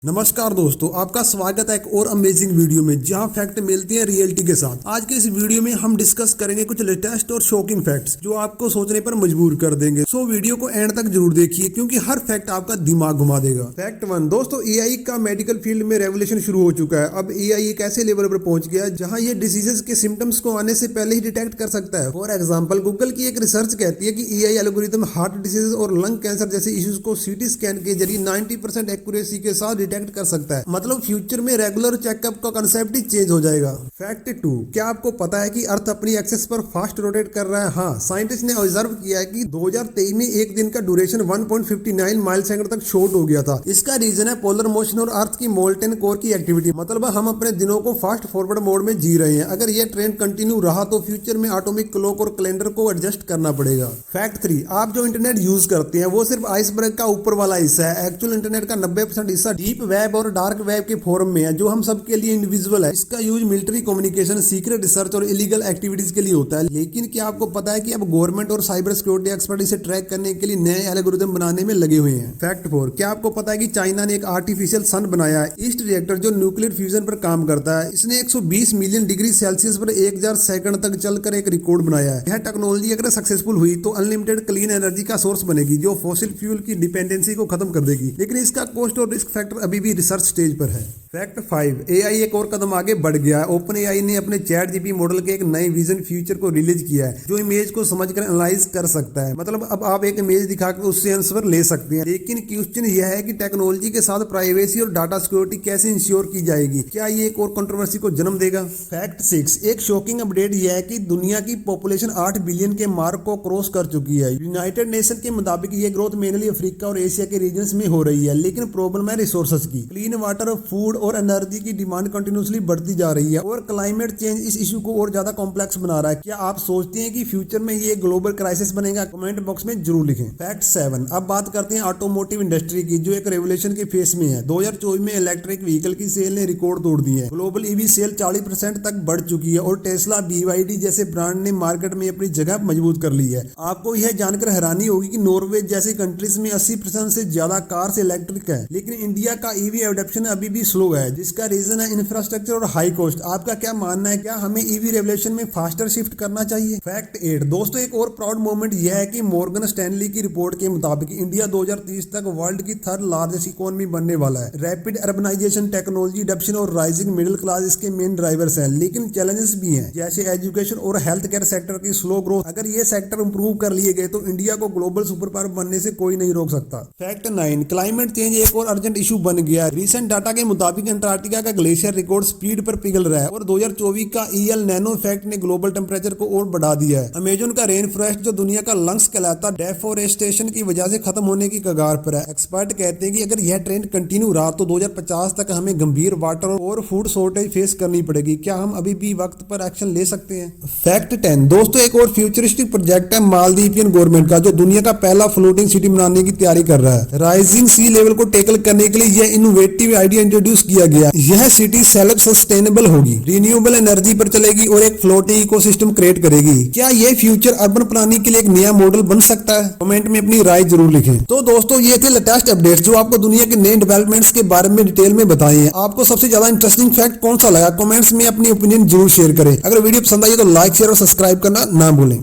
नमस्कार दोस्तों, आपका स्वागत है एक और अमेजिंग वीडियो में जहां फैक्ट मिलती हैं रियलिटी के साथ। आज के इस वीडियो में हम डिस्कस करेंगे कुछ लेटेस्ट और शॉकिंग फैक्ट्स जो आपको सोचने पर मजबूर कर देंगे। सो वीडियो को एंड तक जरूर देखिए क्योंकि हर फैक्ट आपका दिमाग घुमा देगा। फैक्ट 1 दोस्तों, एआई का मेडिकल फील्ड में रेवोल्यूशन शुरू हो चुका है। अब एआई एक ऐसे लेवल पर पहुंच गया है जहाँ ये डिसीजेस के सिम्टम्स को आने से पहले ही डिटेक्ट कर सकता है। फॉर एग्जाम्पल, गूगल की एक रिसर्च कहती है कि एआई एल्गोरिथम हार्ट डिसीज और लंग कैंसर जैसे इश्यूज को सीटी स्कैन के जरिए 90% एक्यूरेसी के साथ डिटेक्ट कर सकता है। मतलब फ्यूचर में रेगुलर चेकअप का कंसेप्ट ही चेंज हो जाएगा। फैक्ट 2, क्या आपको पता है कि अर्थ अपनी एक्सिस पर फास्ट रोटेट कर रहा है? हाँ, साइंटिस्ट ने ऑब्जर्व किया है कि 2023 में एक दिन का ड्यूरेशन 1.59 माइल सेकंड तक शॉर्ट हो गया था। इसका रीजन है पोलर मोशन और अर्थ की मोल्टेन कोर की एक्टिविटी। मतलब हम अपने दिनों को फास्ट फॉरवर्ड मोड में जी रहे हैं। अगर यह ट्रेंड कंटिन्यू रहा तो फ्यूचर में ऑटोमिक क्लॉक और कैलेंडर को एडजस्ट करना पड़ेगा। फैक्ट 3, आप जो इंटरनेट यूज करते हैं वो सिर्फ आइसबर्ग का ऊपर वाला हिस्सा है। एक्चुअल इंटरनेट का 90% हिस्सा डीप वेब और डार्क वेब के फॉर्म में है जो हम सबके लिए इंडिविजुअल है। इसका use military communication, secret research और इलीगल एक्टिविटीज के लिए होता है। लेकिन क्या आपको पता है कि अब गवर्नमेंट और साइबर सिक्योरिटी एक्सपर्ट इसे ट्रैक करने के लिए नए एल्गोरिथम बनाने में लगे हुए हैं। फैक्ट 4, क्या आपको पता है कि चाइना ने एक आर्टिफिशियल सन बनाया है, ईस्ट रिएक्टर, जो न्यूक्लियर फ्यूजन पर काम करता है। इसने 120 मिलियन डिग्री सेल्सियस पर 1000 सेकंड तक चलकर एक रिकॉर्ड बनाया है। यह टेक्नोलॉजी अगर सक्सेसफुल हुई तो अनलिमिटेड क्लीन एनर्जी का सोर्स बनेगी जो फॉसिल फ्यूल की डिपेंडेंसी को खत्म कर देगी। लेकिन इसका कॉस्ट और रिस्क फैक्टर अभी भी रिसर्च स्टेज पर है। फैक्ट 5, एआई एक और कदम आगे बढ़ गया है। ओपन एआई ने अपने चैट जीपी मॉडल के एक नए विजन फ्यूचर को रिलीज किया है जो इमेज को समझकर एनालाइज कर सकता है। मतलब अब आप एक इमेज दिखाकर उससे आंसर ले सकते हैं। लेकिन क्वेश्चन यह है कि टेक्नोलॉजी के साथ प्राइवेसी और डाटा सिक्योरिटी कैसे इंश्योर की जाएगी? क्या ये एक और कंट्रोवर्सी को जन्म देगा? फैक्ट 6, एक शॉकिंग अपडेट यह है कि दुनिया की पॉपुलेशन 8 बिलियन के मार्क को क्रॉस कर चुकी है। यूनाइटेड नेशन के मुताबिक ये ग्रोथ मेनली अफ्रीका और एशिया के रीजन में हो रही है। लेकिन प्रॉब्लम है रिसोर्सेज की। क्लीन वाटर, फूड और एनर्जी की डिमांड कंटिन्यूसली बढ़ती जा रही है और क्लाइमेट चेंज इस इशू को और ज्यादा कॉम्प्लेक्स बना रहा है। क्या आप सोचते हैं कि फ्यूचर में ये ग्लोबल क्राइसिस बनेगा? कमेंट बॉक्स में जरूर लिखें। फैक्ट 7, अब बात करते हैं ऑटोमोटिव इंडस्ट्री की जो एक रेवोल्यूशन के फेस में है। 2024 में इलेक्ट्रिक व्हीकल की सेल ने रिकॉर्ड तोड़ दी है। ग्लोबल ईवी सेल 40% तक बढ़ चुकी है और टेस्ला, BYD जैसे ब्रांड ने मार्केट में अपनी जगह मजबूत कर ली है। आपको यह जानकर हैरानी होगी कि नॉर्वे जैसी कंट्रीज में 80% से ज्यादा कार्स इलेक्ट्रिक है। लेकिन इंडिया का ईवी एडॉप्शन अभी भी स्लो है जिसका रीजन है इंफ्रास्ट्रक्चर और हाई कॉस्ट। आपका क्या मानना है? क्या हमें ईवी रेवोल्यूशन में फास्टर शिफ्ट करना चाहिए? फैक्ट 8, दोस्तों एक और प्राउड मोमेंट यह है कि मॉर्गन स्टैनली की रिपोर्ट के मुताबिक इंडिया 2030 तक वर्ल्ड की 3rd लार्जेस्ट इकोनॉमी बनने वाला है। रैपिड अर्बनाइजेशन, टेक्नोलॉजी अडॉप्शन और राइजिंग मिडिल क्लास इसके मेन ड्राइवर्स हैं। लेकिन चैलेंजेस भी हैं जैसे एजुकेशन और हेल्थ केयर सेक्टर की स्लो ग्रोथ। अगर ये सेक्टर इंप्रूव कर लिए गए तो इंडिया को ग्लोबल सुपर पावर बनने से कोई नहीं रोक सकता। फैक्ट 9, क्लाइमेट चेंज एक और अर्जेंट इशू बन गया है। रिसेंट डाटा के मुताबिक अंटार्कटिका का ग्लेशियर रिकॉर्ड स्पीड पर पिघल रहा है और 2024 का EL नैनो इफेक्ट ने ग्लोबल टेम्परेचर को और बढ़ा दिया है। अमेज़न का रेन फॉरेस्ट जो दुनिया का लंग्स कहलाता डेफोरेस्टेशन की वजह से खत्म होने की कगार पर है। एक्सपर्ट कहते हैं कि अगर यह ट्रेंड कंटिन्यू रहा तो 2050 तक हमें गंभीर वाटर और फूड शॉर्टेज फेस करनी पड़ेगी। क्या हम अभी भी वक्त पर एक्शन ले सकते हैं? फैक्ट 10, दोस्तों एक और फ्यूचरिस्टिक प्रोजेक्ट है मालदीवियन गवर्नमेंट का जो दुनिया का पहला फ्लोटिंग सिटी बनाने की तैयारी कर रहा है। राइजिंग सी लेवल को टैकल करने के लिए यह इनोवेटिव आइडिया इंट्रोड्यूस किया गया। यह सिटी सेल्फ सस्टेनेबल होगी, रिन्यूएबल एनर्जी पर चलेगी और एक फ्लोटिंग इकोसिस्टम क्रिएट करेगी। क्या ये फ्यूचर अर्बन प्लानिंग के लिए एक नया मॉडल बन सकता है? कमेंट में अपनी राय जरूर लिखें। तो दोस्तों ये थे लेटेस्ट अपडेट्स जो आपको दुनिया के नए डेवलपमेंट्स के बारे में डिटेल में बताए हैं। आपको सबसे ज्यादा इंटरेस्टिंग फैक्ट कौन सा लगा? कमेंट्स में अपनी ओपिनियन जरूर शेयर करें। अगर वीडियो पसंद आई तो लाइक, शेयर और सब्सक्राइब करना ना भूलें।